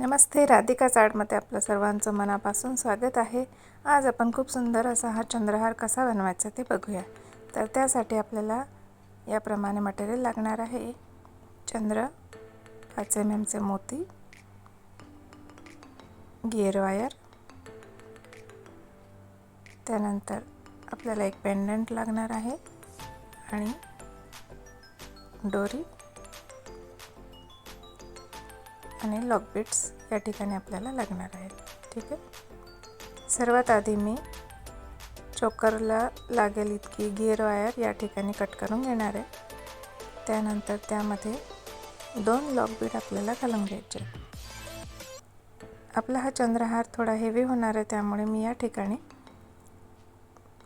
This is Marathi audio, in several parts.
नमस्ते, राधिका चाडमध्ये आपलं सर्वांचं मनापासून स्वागत आहे। आज आपण खूप सुंदर असा हा चंद्रहार कसा बनवायचा ते बघूया। तर त्यासाठी आपल्याला याप्रमाणे मटेरियल लागणार आहे। चंद्र, 5 mm चे मोती, गिअर वायर, त्यानंतर आपल्याला एक पेंडंट लागणार आहे आणि दोरी आणि लॉक बीट्स या ठिकाणी आपल्याला लागणार आहेत। ठीक आहे। सर्वात आधी मी चोकरला लागेल इतकी गिअर वायर या ठिकाणी कट करून घेणार आहे। त्यानंतर त्यामध्ये 2 लॉक बीट आपल्याला घालून घ्यायचे। आपला हा चंद्रहार थोडा हेवी होणार आहे, त्यामुळे मी या ठिकाणी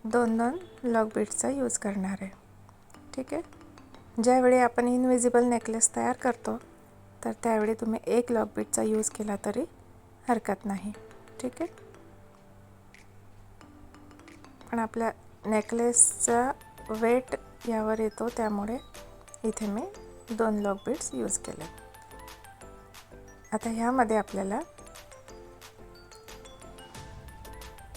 2 लॉक बीट्सचा यूज करणार आहे। ठीक आहे। ज्यावेळी आपण इनविजिबल नेकलेस तयार करतो तर त्यावेळी तुम्ही 1 लॉक बीटचा यूज केला तरी हरकत नाही। ठीक आहे। पण आपल्या नेकलेसचा वेट यावर येतो, त्यामुळे इथे मी 2 लॉक बीट्स यूज केले। आता ह्यामध्ये आपल्याला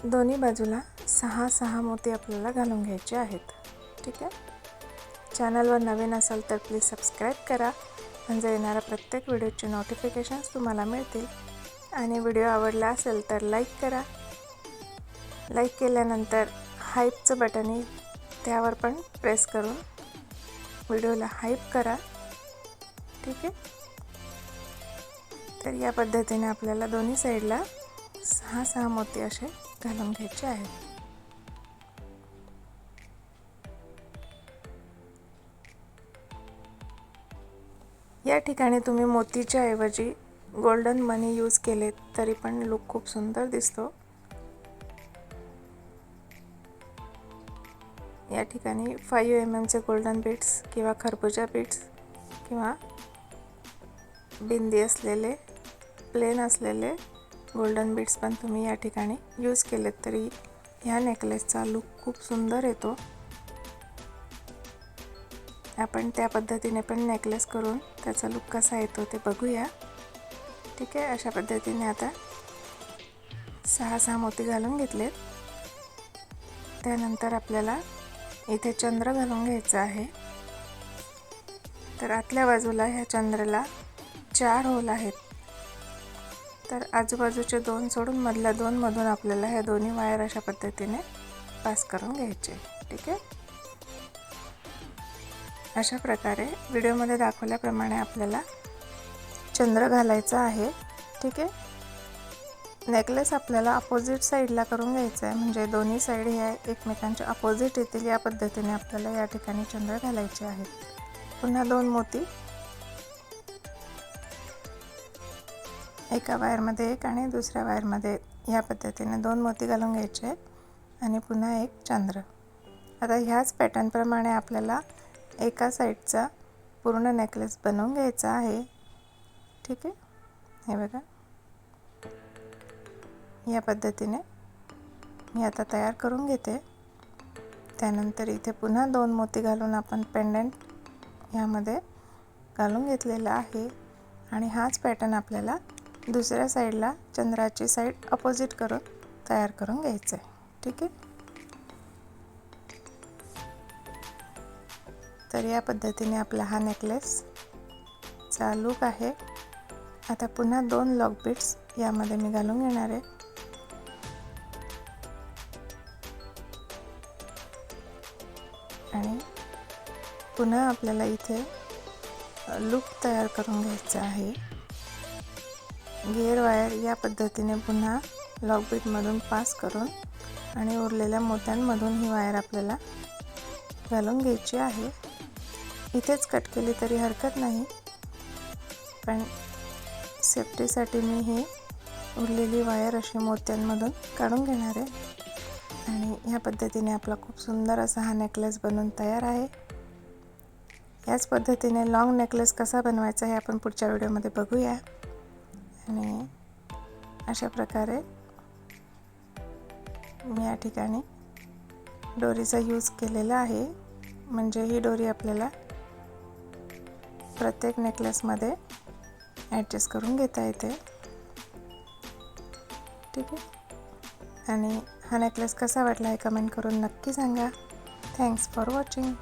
दोन्ही बाजूला 6 मोती आपल्याला घालून घ्यायचे आहेत। ठीक आहे। चॅनलवर नवीन असाल तर प्लीज सबस्क्राईब करा, म्हणजे येणाऱ्या प्रत्येक व्हिडिओचे नोटिफिकेशन्स तुम्हाला मिळतील। आणि व्हिडिओ आवडला असेल तर लाईक करा। लाईक केल्यानंतर हाईपचं बटन येईल, त्यावर पण प्रेस करून व्हिडिओला हाईप करा। ठीक आहे। तर या पद्धतीने आपल्याला दोन्ही साईडला 6 मोती असे घालून घ्यायचे आहेत। या ठिकाणी तुम्ही मोतीच्या ऐवजी गोल्डन मनी यूज केले तरी पण लुक खूप सुंदर दिसतो। या ठिकाणी 5 mm चे गोल्डन बीट्स किंवा खरबुजा बीट्स किंवा बिंदी असलेले प्लेन असलेले गोल्डन बीट्स पण तुम्ही या ठिकाणी यूज केलेत तरी ह्या नेकलेसचा लुक खूप सुंदर येतो। आपण त्या पद्धतीने पण नेकलेस करून त्याचा लुक कसा येतो ते बघूया। ठीक आहे। अशा पद्धतीने आता 6 मोती घालून घेतलेत। त्यानंतर आपल्याला इथे चंद्र घालून घ्यायचा आहे। तर आतल्या बाजूला ह्या चंद्राला 4 होल आहेत, तर आजूबाजूचे 2 सोडून मधल्या 2 मधून आपल्याला ह्या दोन्ही वायर अशा पद्धतीने पास करून घ्यायचे। ठीक आहे। अशा प्रकारे व्हिडिओमध्ये दाखवल्याप्रमाणे आपल्याला चंद्र घालायचा आहे। ठीक आहे। नेकलेस आपल्याला अपोजिट साईडला करून घ्यायचा आहे, म्हणजे दोन्ही साईड ह्या एकमेकांच्या अपोजिट येतील या पद्धतीने आपल्याला या ठिकाणी चंद्र घालायचे आहेत। पुन्हा 2 मोती एका वायरमध्ये एक आणि दुसऱ्या वायरमध्ये या पद्धतीने 2 मोती घालून घ्यायचे आणि पुन्हा एक चंद्र। आता ह्याच पॅटर्नप्रमाणे आपल्याला एका साईडचा पूर्ण नेकलेस बनवून घ्यायचा आहे। ठीक आहे। हे बघा, या पद्धतीने मी आता तयार करून घेते। त्यानंतर इथे पुन्हा 2 मोती घालून आपण पेंडंट यामध्ये घालून घेतलेला आहे आणि हाच पॅटर्न आपल्याला दुसऱ्या साईडला चंद्राची साईड अपोजिट करून तयार करून घ्यायचं आहे। ठीक आहे। तर या पद्धतीने आपला हा नेकलेस चा लुक आहे। आता पुन्हा 2 लॉक बीट्स यामध्ये मी घालून घेणार आहे। आणि पुन्हा आपल्याला इथे लूप तयार करून घ्यायचा आहे। गिअर वायर या पद्धतीने पुन्हा लॉक बीट मधून पास करून आणि उरलेल्या मोत्यांमधून ही वायर आपल्याला घालून घ्यायची आहे। इथेच कट केली तरी हरकत नाही, पण सेफ्टीसाठी मी ही उरलेली वायर अशी मोत्यांमधून काढून घेणार आहे। आणि ह्या पद्धतीने आपला खूप सुंदर असा हा नेकलेस बनून तयार आहे। याच पद्धतीने लॉंग नेकलेस कसा बनवायचा हे आपण पुढच्या व्हिडिओमध्ये बघूया। आणि अशा प्रकारे मी या ठिकाणी दोरीचा यूज केलेला आहे, म्हणजे ही दोरी आपल्याला प्रत्येक नेकलेसमध्ये ॲडजस्ट करून घेता येते। ठीक आहे. आणि हा नेकलेस कसा वाटला हे कमेंट करून नक्की सांगा. Thanks for watching.